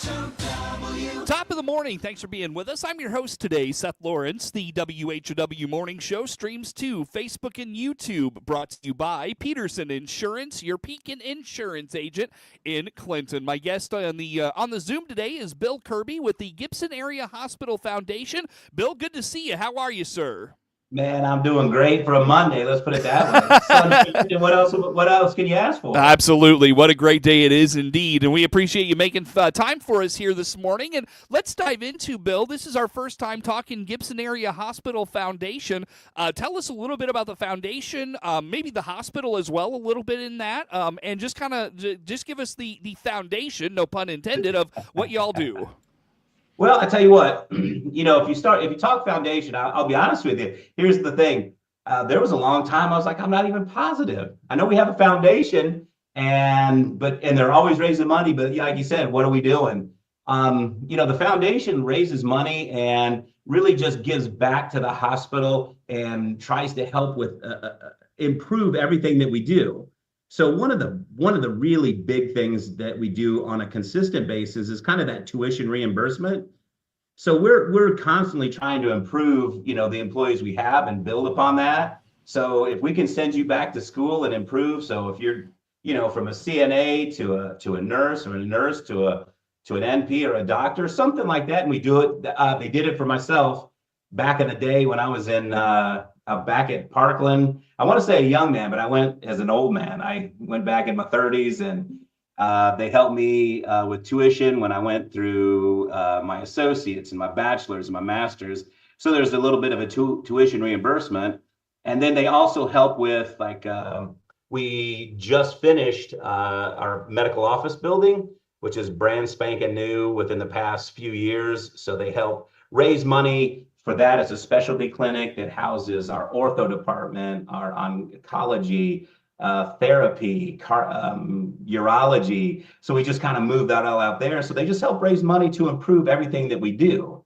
Top of the morning. Thanks for being with us. I'm your host today, Seth Lawrence. The WHOW Morning Show streams to Facebook and YouTube. Brought to you by Peterson Insurance, your Pekin Insurance agent in Clinton. My guest on the Zoom today is Bill Kirby with the Gibson Area Hospital Foundation. Bill, good to see you. How are you, sir? Man, I'm doing great for a Monday. Let's put it that way. Sunshine, what else can you ask for? Absolutely. What a great day it is indeed. And we appreciate you making time for us here this morning. And let's dive into, Bill. This is our first time talking Gibson Area Hospital Foundation. Tell us a little bit about the foundation, maybe the hospital as well, a little bit in that, and just kind of just give us the foundation, no pun intended, of what y'all do. Well, I tell you what, if you talk foundation, I'll be honest with you. Here's the thing. There was a long time I was like, I'm not even positive. I know we have a foundation and they're always raising money, but like you said, what are we doing? The foundation raises money and really just gives back to the hospital and tries to help with improve everything that we do. So one of the really big things that we do on a consistent basis is kind of that tuition reimbursement. So we're constantly trying to improve, the employees we have and build upon that. So if we can send you back to school and improve, so if you're, from a CNA to a nurse, or a nurse to an NP or a doctor, something like that, and we do it. They did it for myself back in the day when I was in back at Parkland. I want to say a young man, but I went as an old man. I went back in my 30s, and they helped me with tuition when I went through my associates and my bachelor's and my master's. So there's a little bit of a tuition reimbursement. And then they also help with, we just finished our medical office building, which is brand spanking new within the past few years. So they help raise money for that. As a specialty clinic that houses our ortho department, our oncology, therapy, urology. So we just kind of moved that all out there. So they just help raise money to improve everything that we do.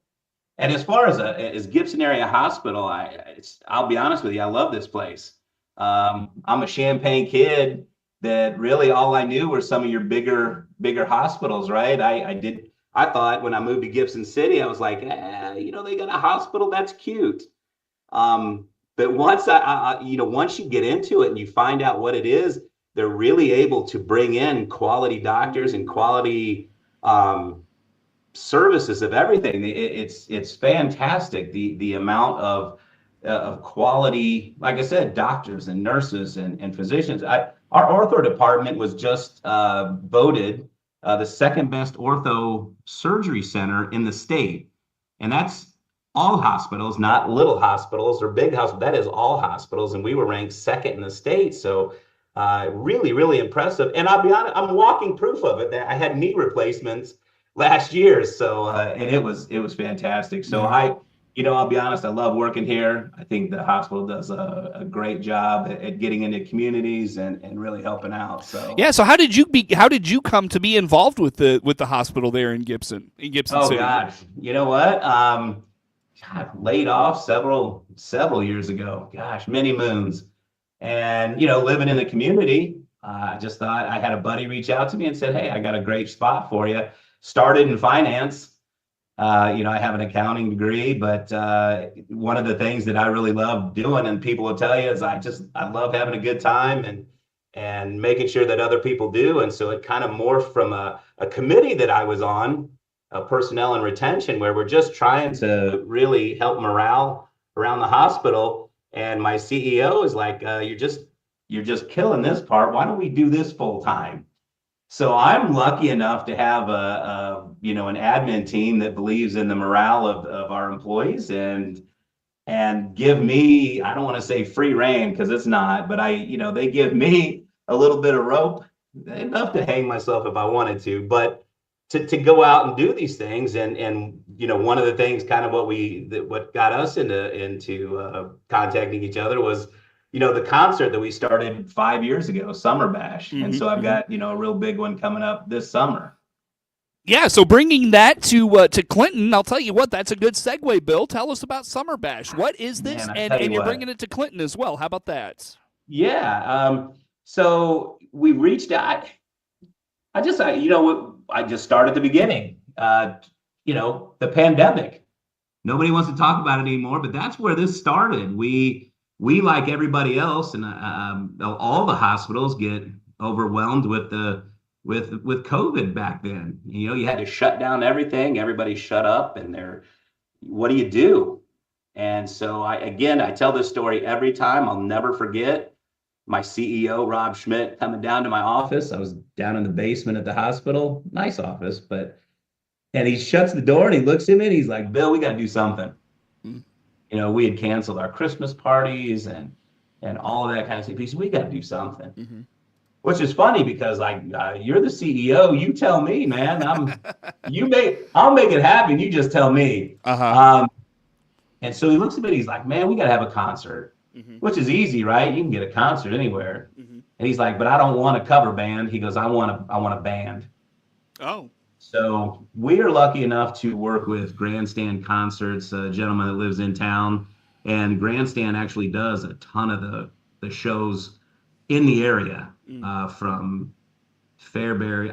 And as far as Gibson Area Hospital, I'll be honest with you, I love this place. I'm a Champaign kid that really all I knew were some of your bigger hospitals, right? I thought when I moved to Gibson City, I was like, they got a hospital, that's cute. But once once you get into it and you find out what it is, they're really able to bring in quality doctors and quality services of everything. It's fantastic. The amount of quality, like I said, doctors and nurses and physicians. Our ortho department was just voted the second best ortho surgery center in the state. And that's all hospitals, not little hospitals or big hospitals. That is all hospitals. And we were ranked second in the state. So really, really impressive. And I'll be honest, I'm walking proof of it. That I had knee replacements last year. So, and it was fantastic. So I'll be honest, I love working here. I think the hospital does a great job at getting into communities and really helping out. So yeah. So how did you come to be involved with the hospital there in Gibson City? Oh gosh, you know what? Got laid off several years ago. Gosh, many moons. And living in the community, I just thought, I had a buddy reach out to me and said, "Hey, I got a great spot for you." Started in finance. I have an accounting degree, but one of the things that I really love doing, and people will tell you, is I love having a good time and making sure that other people do. And so it kind of morphed from a committee that I was on, personnel and retention, where we're just trying to really help morale around the hospital. And my CEO is like, you're just killing this part. Why don't we do this full time? So I'm lucky enough to have an admin team that believes in the morale of our employees and give me, I don't want to say free rein because it's not, but they give me a little bit of rope, enough to hang myself if I wanted to, but to go out and do these things. And one of the things kind of what got us into contacting each other was the concert that we started 5 years ago, Summer Bash. Mm-hmm. And so I've got, a real big one coming up this summer. Yeah, so bringing that to Clinton, I'll tell you what, that's a good segue, Bill. Tell us about Summer Bash. What is this? Man, and you're bringing it to Clinton as well. How about that? Yeah. So we reached out. I just started at the beginning. the pandemic. Nobody wants to talk about it anymore, but that's where this started. We like everybody else, and all the hospitals get overwhelmed with COVID back then. You had to shut down everything. Everybody shut up, and what do you do? And so I tell this story every time. I'll never forget my CEO, Rob Schmidt, coming down to my office. I was down in the basement at the hospital, nice office, and he shuts the door and he looks at me and he's like, "Bill, we got to do something." We had canceled our Christmas parties and all of that kind of stuff. He said, "We got to do something." Mm-hmm. Which is funny because you're the CEO. You tell me, man. I'll make it happen. You just tell me. Uh-huh. And so he looks at me and he's like, "Man, we got to have a concert." Mm-hmm. Which is easy, right? You can get a concert anywhere. Mm-hmm. And he's like, "But I don't want a cover band." He goes, I want a band." Oh. So we are lucky enough to work with Grandstand Concerts, a gentleman that lives in town. And Grandstand actually does a ton of the shows in the area, from Fairbury.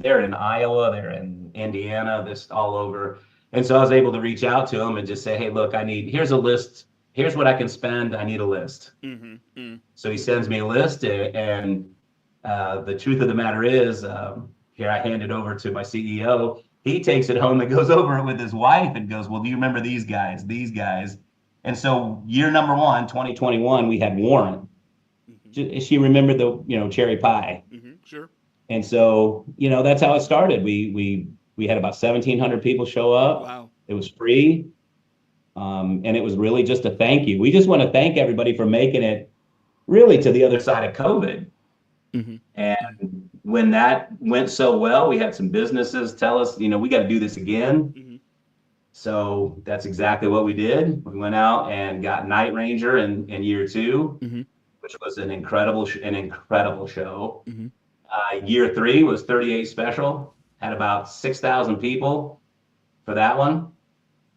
They're in Iowa, they're in Indiana, this all over. And so I was able to reach out to him and just say, "Hey, look, here's a list. Here's what I can spend. I need a list." Mm-hmm. Mm. So he sends me a list, and the truth of the matter is, here I hand it over to my CEO. He takes it home and goes over it with his wife and goes, "Well, do you remember these guys? These guys?" And so year number 1, 2021, we had Warren. Mm-hmm. She remembered the cherry pie. Mm-hmm. Sure. And so that's how it started. We had about 1,700 people show up. Wow. It was free. And it was really just a thank you. We just want to thank everybody for making it really to the other side of COVID. Mm-hmm. And when that went so well, we had some businesses tell us, we got to do this again. Mm-hmm. So that's exactly what we did. We went out and got Night Ranger in year 2, mm-hmm. which was an incredible show. Mm-hmm. Year 3 was 38 Special, had about 6,000 people for that one.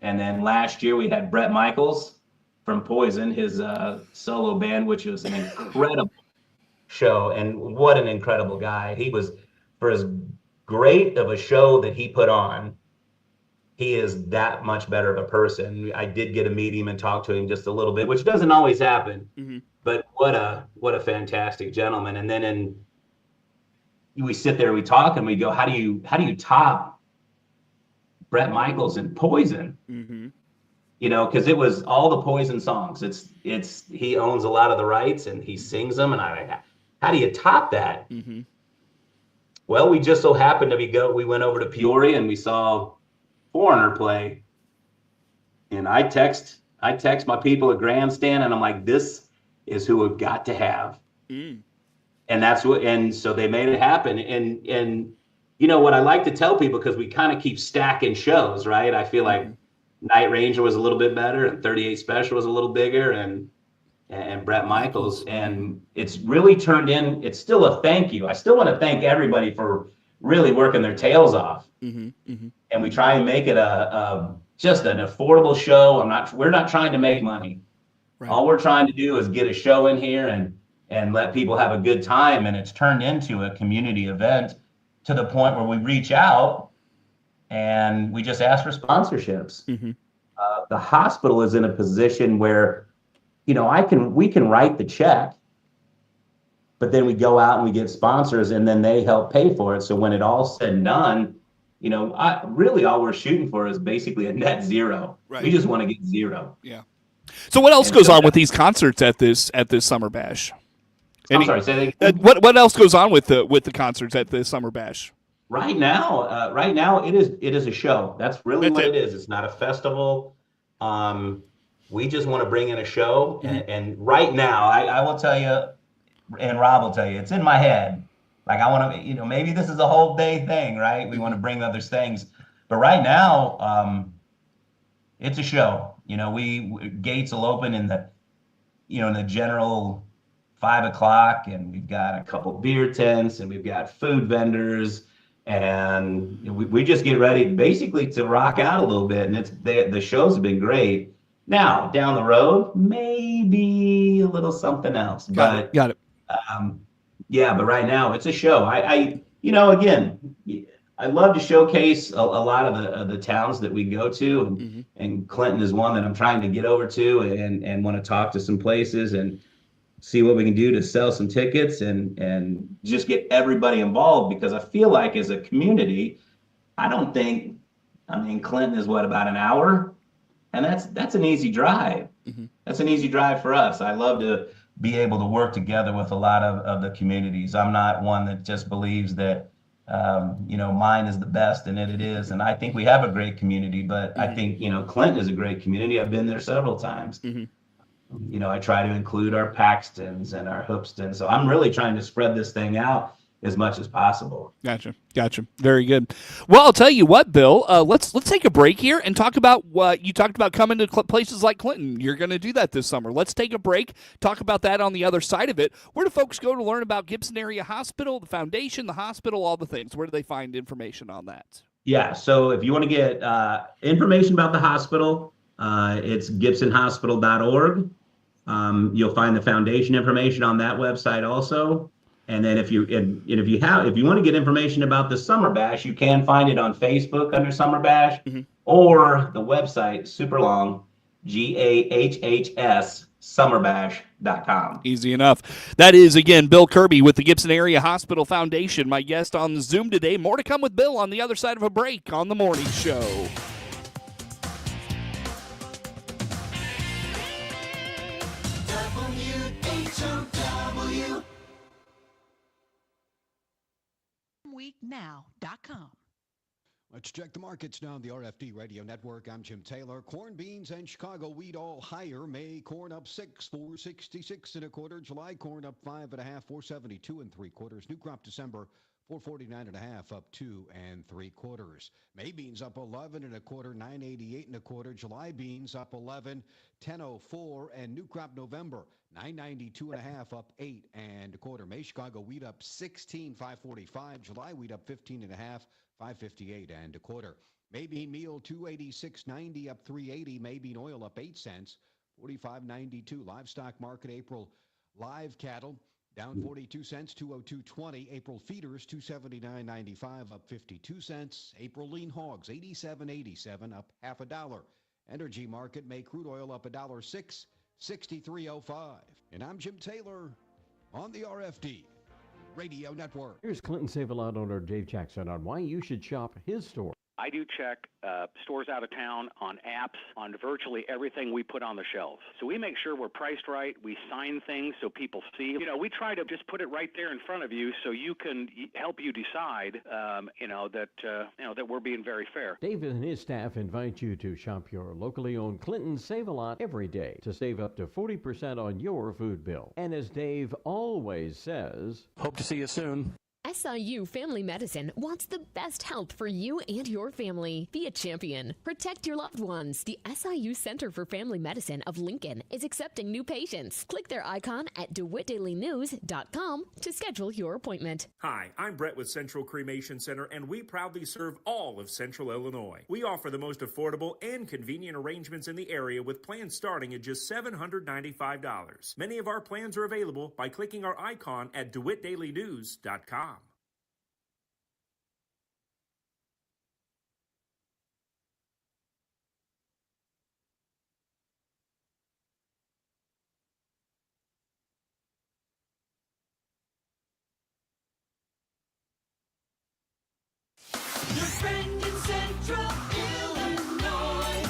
And then last year we had Bret Michaels from Poison, his solo band, which was an incredible show. And what an incredible guy. He was, for as great of a show that he put on, he is that much better of a person. I did get to meet him and talk to him just a little bit, which doesn't always happen. Mm-hmm. But what a fantastic gentleman. And then we sit there and we talk and we go, how do you top Bret Michaels and Poison? Mm-hmm. Because it was all the Poison songs. It's he owns a lot of the rights and he sings them. And how do you top that? Mm-hmm. Well, we just so happened to we went over to Peoria and we saw Foreigner play. And I text my people at Grandstand and I'm like, this is who we've got to have. Mm. And so they made it happen. And what I like to tell people, because we kind of keep stacking shows, right? I feel like Night Ranger was a little bit better and 38 Special was a little bigger and Bret Michaels. And it's really turned in, it's still a thank you. I still want to thank everybody for really working their tails off. Mm-hmm, mm-hmm. And we try and make it just an affordable show. We're not trying to make money. Right. All we're trying to do is get a show in here and let people have a good time. And it's turned into a community event to the point where we reach out and we just ask for sponsorships. Mm-hmm. The hospital is in a position where, we can write the check, but then we go out and we get sponsors and then they help pay for it. So when it all's said and done, all we're shooting for is basically a net zero. Right. We just want to get zero. Yeah. So what else goes on with these concerts at this Summer Bash? I'm sorry, say that again? What else goes on with the concerts at the Summer Bash? Right now it is a show. That's really what it is. It's not a festival. We just want to bring in a show, and right now I will tell you, and Rob will tell you, it's in my head. Like I want to, maybe this is a whole day thing, right? We want to bring other things, but right now, it's a show. Gates will open in the general 5 o'clock, and we've got a couple beer tents, and we've got food vendors, and we just get ready basically to rock out a little bit. And the shows have been great. Now down the road, maybe a little something else. Got it. Yeah, but right now it's a show. Again, I love to showcase a lot of the towns that we go to, and Clinton is one that I'm trying to get over to, and want to talk to some places and see what we can do to sell some tickets and just get everybody involved, because I feel like as a community, I don't think, I mean, Clinton is what, about an hour? And that's an easy drive. That's an easy drive for us. I love to be able to work together with a lot of the communities. I'm not one that just believes that mine is the best, and it is. And I think we have a great community, but I think, Clinton is a great community. I've been there several times. I try to include our Paxtons and our Hoopstons. So I'm really trying to spread this thing out as much as possible. Gotcha. Very good. Well, I'll tell you what, Bill. Let's take a break here and talk about what you talked about, coming to places like Clinton. You're going to do that this summer. Let's take a break. Talk about that on the other side of it. Where do folks go to learn about Gibson Area Hospital, the foundation, the hospital, all the things? Where do they find information on that? Yeah. So if you want to get information about the hospital, it's gibsonhospital.org. You'll find the foundation information on that website also. And then if you want to get information about the Summer Bash, you can find it on Facebook under Summer Bash, or the website, super long, GAHHS summerbash.com. Easy enough. That is, again, Bill Kirby with the Gibson Area Hospital Foundation, my guest on Zoom today. More to come with Bill on the other side of a break on The Morning Show. WHOW. Weeknow.com. Let's check the markets now on the RFD Radio Network. I'm Jim Taylor. Corn, beans, and Chicago wheat all higher. May corn up 6, 466 and a quarter. July corn up 5.5, 472 and 3/4. New crop December 449 and a half, up 2 3/4. May beans up 11 and a quarter, 988 and a quarter. July beans up 11, 1004, and new crop November 992 and a half, up 8 and a quarter. May Chicago wheat up 16, 545. July wheat up 15 and a half, 558 and a quarter. May bean meal 286.90, up 380. May bean oil up 8 cents, 45.92. Livestock market April live cattle down 42 cents, 202.20. April feeders 279.95, up 52 cents. April lean hogs 87.87, up half a dollar. Energy market May crude oil up $1.06, 63.05. And I'm Jim Taylor on the RFD Radio Network. Here's Clinton Save-A-Lot owner Dave Jackson on why you should shop his store. I do check stores out of town on apps, on virtually everything we put on the shelves. So we make sure we're priced right. We sign things so people see. We try to just put it right there in front of you so you can help you decide, that we're being very fair. Dave and his staff invite you to shop your locally owned Clinton Save-A-Lot every day to save up to 40% on your food bill. And as Dave always says, hope to see you soon. SIU Family Medicine wants the best health for you and your family. Be a champion. Protect your loved ones. The SIU Center for Family Medicine of Lincoln is accepting new patients. Click their icon at DeWittDailyNews.com to schedule your appointment. Hi, I'm Brett with Central Cremation Center, and we proudly serve all of Central Illinois. We offer the most affordable and convenient arrangements in the area with plans starting at just $795. Many of our plans are available by clicking our icon at DeWittDailyNews.com. Your friend in Central Illinois,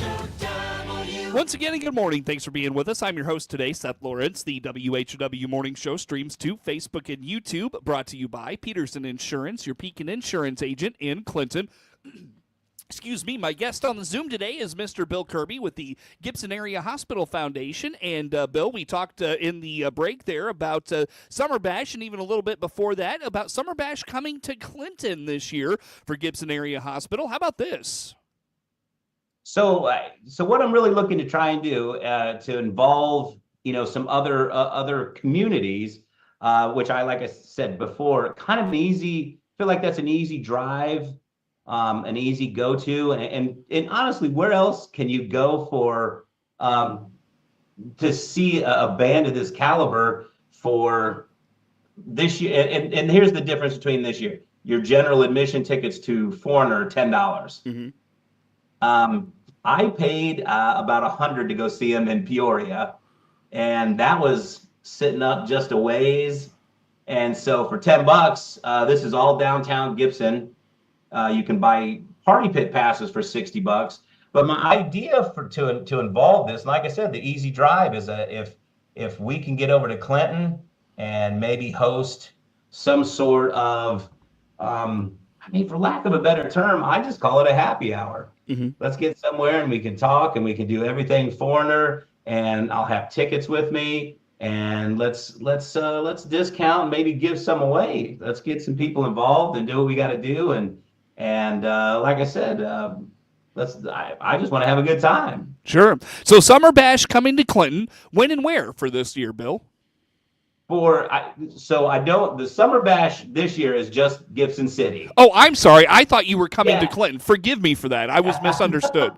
WHOW. Once again, good morning. Thanks for being with us. I'm your host today, Seth Lawrence. The WHOW Morning Show streams to Facebook and YouTube, brought to you by Peterson Insurance, your Pekin Insurance agent in Clinton. Excuse me, my guest on the Zoom today is Mr. Bill Kirby with the Gibson Area Hospital Foundation. And, Bill, we talked in the break there about Summer Bash, and even a little bit before that about Summer Bash coming to Clinton this year for Gibson Area Hospital. How about this? So what I'm really looking to try and do to involve, some other communities, which like I said before, kind of feel like that's an easy drive. An easy go-to, and honestly, where else can you go for to see a band of this caliber for this year? And here's the difference between this year. your general admission tickets to Foreigner are $10. I paid about $100 to go see him in Peoria, and that was sitting up just a ways. And so for $10, this is all downtown Gibson. You can buy party pit passes for $60. But my idea to involve this, like I said, the easy drive is if we can get over to Clinton and maybe host some sort of, for lack of a better term, I just call it a happy hour. Let's get somewhere and we can talk and we can do everything Foreigner, and I'll have tickets with me, and let's discount and maybe give some away. Let's get some people involved and do what we got to do. And like I said, I just want to have a good time. Sure. So Summer Bash coming to Clinton. When and where for this year, Bill? The Summer Bash this year is just Gibson City. Oh, I'm sorry. I thought you were coming to Clinton. Forgive me for that. I was misunderstood.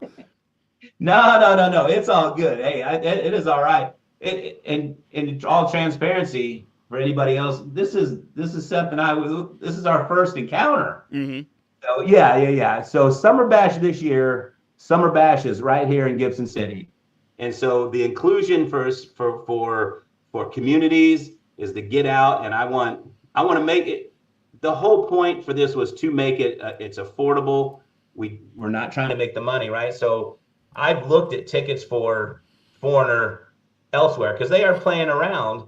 No. It's all good. Hey, it is all right. In all transparency for anybody else, this is something this is our first encounter. So yeah. So Summer Bash this year, Summer Bash is right here in Gibson City, and so the inclusion for communities is to get out, and I want to make it. The whole point for this was to make it it's affordable. We're not trying to make the money, right? So I've looked at tickets for Foreigner elsewhere because they are playing around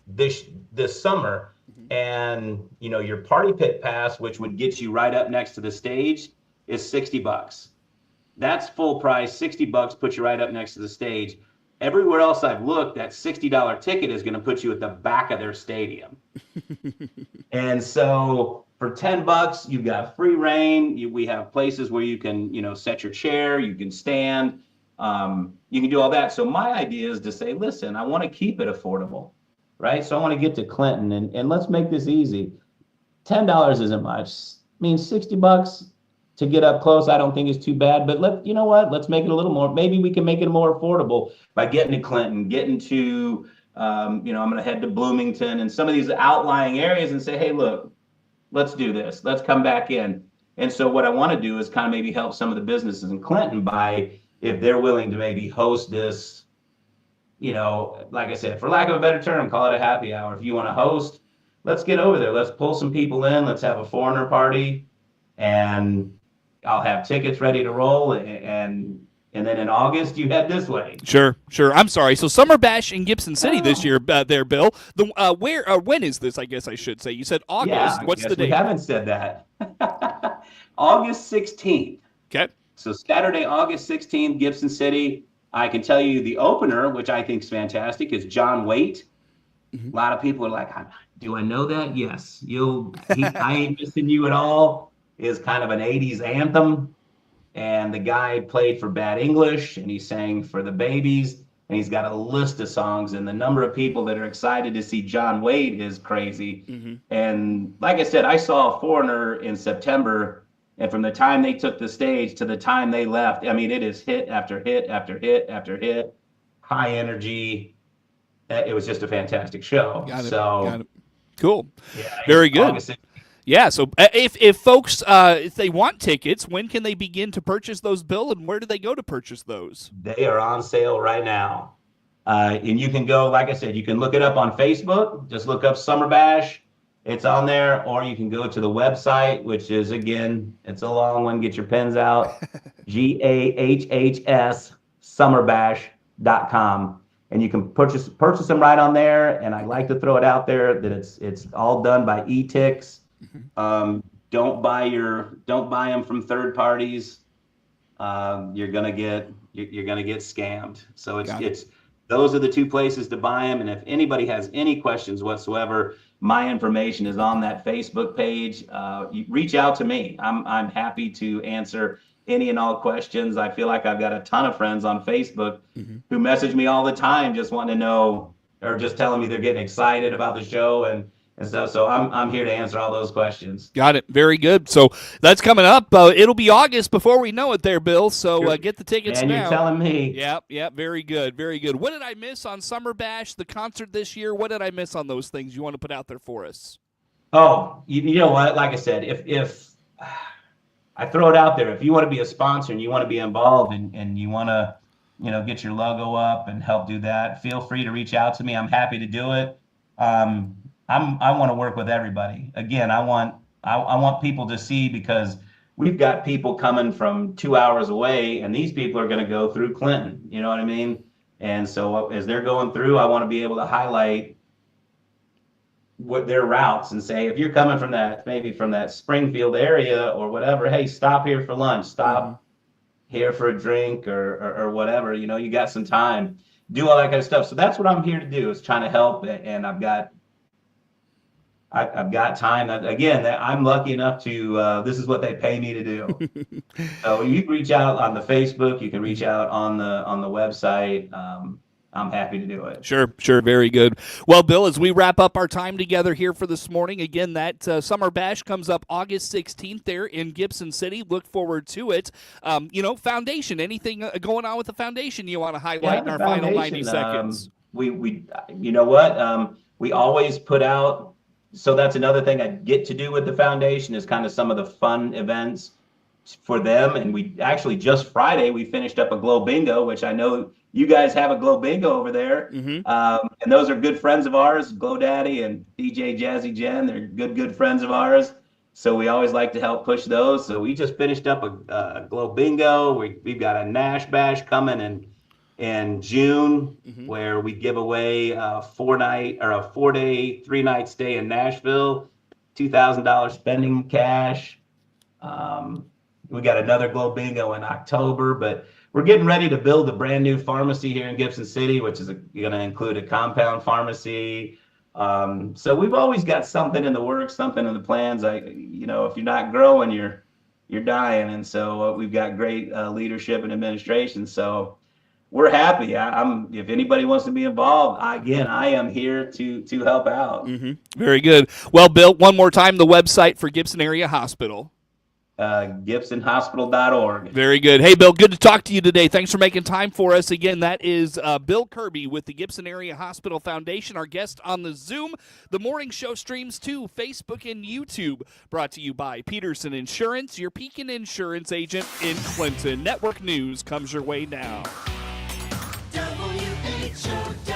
this summer, and your party pit pass, which would get you right up next to the stage, is $60. That's full price. $60 puts you right up next to the stage. Everywhere else I've looked, that $60 ticket is going to put you at the back of their stadium. And so for $10, you've got free reign. We have places where you can, set your chair, you can stand, you can do all that. So my idea is to say, listen, I want to keep it affordable, right? So I want to get to Clinton, and let's make this easy. $10 isn't much. $60 to get up close, I don't think is too bad, but let's make it a little more. Maybe we can make it more affordable by getting to Clinton, getting to, I'm going to head to Bloomington and some of these outlying areas and say, hey, look, let's do this. Let's come back in. And so what I want to do is kind of maybe help some of the businesses in Clinton by, if they're willing to maybe host this, like I said, for lack of a better term, call it a happy hour. If you want to host, let's get over there. Let's pull some people in. Let's have a Foreigner party, and I'll have tickets ready to roll, and then in August you head this way. Sure. I'm sorry. So Summer Bash in Gibson City this year, there, Bill. When is this? I guess I should say. You said August. Yeah, What's the date? We haven't said that. August 16th. Okay. So Saturday, August 16th, Gibson City. I can tell you the opener, which I think is fantastic, is John Waite. A lot of people are like, do I know that? Yes. I Ain't Missing You at All is kind of an 80s anthem, and the guy played for Bad English, and he sang for the Babies, and he's got a list of songs, and the number of people that are excited to see John Waite is crazy. And like I said, I saw Foreigner in September, and from the time they took the stage to the time they left, it is hit after hit after hit after hit, high energy. It was just a fantastic show. Got So it. Cool. Yeah, Very good. August. Yeah, so if folks, if they want tickets, when can they begin to purchase those, Bill, and where do they go to purchase those? They are on sale right now. And you can go, like I said, you can look it up on Facebook. Just look up Summer Bash. It's on there. Or you can go to the website, which is, again, it's a long one. Get your pens out. GAHHS summerbash.com. And you can purchase them right on there. And I like to throw it out there that it's all done by e-tix. Don't buy them from third parties. You're gonna get scammed. So it's those are the two places to buy them. And if anybody has any questions whatsoever, my information is on that Facebook page. You reach out to me. I'm happy to answer any and all questions. I feel like I've got a ton of friends on Facebook who message me all the time, just wanting to know, or just telling me they're getting excited about the show and stuff. So I'm here to answer all those questions. Got it. Very good. So that's coming up. It'll be August before we know it there, Bill. So get the tickets now. You're telling me. Yep. Very good. Very good. What did I miss on Summer Bash, the concert this year? What did I miss on those things you want to put out there for us? Oh, you know what? Like I said, if I throw it out there, if you want to be a sponsor and you want to be involved and you want to, get your logo up and help do that, feel free to reach out to me. I'm happy to do it. I want to work with everybody. Again, I want people to see, because we've got people coming from 2 hours away, and these people are going to go through Clinton. You know what I mean? And so as they're going through, I want to be able to highlight what their routes and say, if you're coming from that Springfield area or whatever, hey, stop here for lunch, stop here for a drink or whatever, you got some time, do all that kind of stuff. So that's what I'm here to do, is trying to help. And I've got time. Again, I'm lucky enough to, this is what they pay me to do. So you can reach out on the Facebook, you can reach out on the website. I'm happy to do it. Sure. Very good. Well, Bill, as we wrap up our time together here for this morning, again, that Summer Bash comes up August 16th there in Gibson City. Look forward to it. Foundation, anything going on with the foundation you want to highlight in our final 90 seconds? We you know what? We always put out, so that's another thing I get to do with the foundation, is kind of some of the fun events for them. And we actually, just Friday, we finished up a Glow Bingo, which I know you guys have a Glow Bingo over there. Mm-hmm. And those are good friends of ours, Glow Daddy and DJ Jazzy Jen. They're good friends of ours. So we always like to help push those. So we just finished up a Glow Bingo. We've got a Nash Bash coming in June, where we give away a 4-day, 3-night stay in Nashville, $2,000 spending cash. We got another Glow Bingo in October, but we're getting ready to build a brand new pharmacy here in Gibson City, which is going to include a compound pharmacy. So we've always got something in the works, something in the plans. If you're not growing, you're dying. And so we've got great leadership and administration. So we're happy. If anybody wants to be involved, I am here to help out. Very good. Well, Bill, one more time, the website for Gibson Area Hospital. GibsonHospital.org. Very good. Hey, Bill, good to talk to you today. Thanks for making time for us. Again, that is Bill Kirby with the Gibson Area Hospital Foundation, our guest on the Zoom. The morning show streams to Facebook and YouTube, brought to you by Peterson Insurance, your Pekin Insurance agent in Clinton. Network News comes your way now. WHOW.